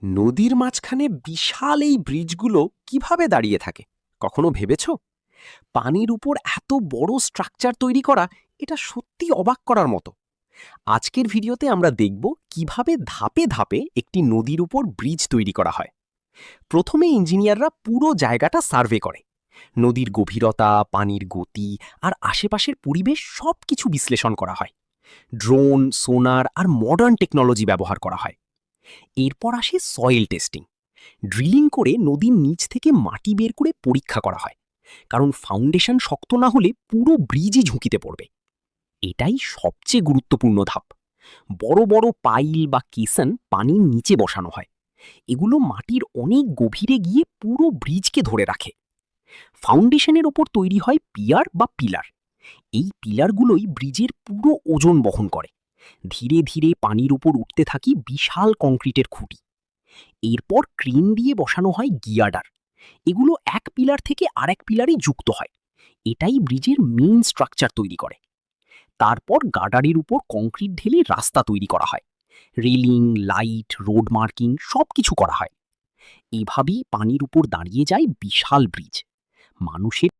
নদীর মাঝখানে বিশাল এই ব্রিজগুলো কিভাবে দাঁড়িয়ে থাকে কখনো ভেবেছো? পানির উপর এত বড় স্ট্রাকচার তৈরি করা, এটা সত্যি অবাক করার মতো। আজকের ভিডিওতে আমরা দেখব কিভাবে ধাপে ধাপে একটি নদীর উপর ব্রিজ তৈরি করা হয়। প্রথমে ইঞ্জিনিয়াররা পুরো জায়গাটা সার্ভে করে। নদীর গভীরতা, পানির গতি আর আশেপাশের পরিবেশ সবকিছু বিশ্লেষণ করা হয়। ড্রোন, সোনার আর মডার্ন টেকনোলজি ব্যবহার করা হয়। এরপর আসে সয়েল টেস্টিং। ড্রিলিং করে নদীর নিচ থেকে মাটি বের করে পরীক্ষা করা হয়, কারণ ফাউন্ডেশন শক্ত না হলে পুরো ব্রিজই ঝুঁকিতে পড়বে। এটাই সবচেয়ে গুরুত্বপূর্ণ ধাপ। বড় বড় পাইল বা কেসন পানির নিচে বসানো হয়। এগুলো মাটির অনেক গভীরে গিয়ে পুরো ব্রিজকে ধরে রাখে। ফাউন্ডেশনের ওপর তৈরি হয় পিয়ার বা পিলার। এই পিলারগুলোই ব্রিজের পুরো ওজন বহন করে। ধীরে ধীরে পানির উপর উঠতে থাকি বিশাল কংক্রিটের খুঁটি। এরপর ক্রেন দিয়ে বসানো হয় গিয়ার্ডার। এগুলো এক পিলার থেকে আরেক পিলারে যুক্ত হয়। এটাই ব্রিজের মেইন স্ট্রাকচার তৈরি করে। তারপর গার্ডারের উপর কংক্রিট ঢেলে রাস্তা তৈরি করা হয়। রেলিং, লাইট, রোড মার্কিং সবকিছু করা হয়। এভাবেই পানির উপর দাঁড়িয়ে যায় বিশাল ব্রিজ। মানুষের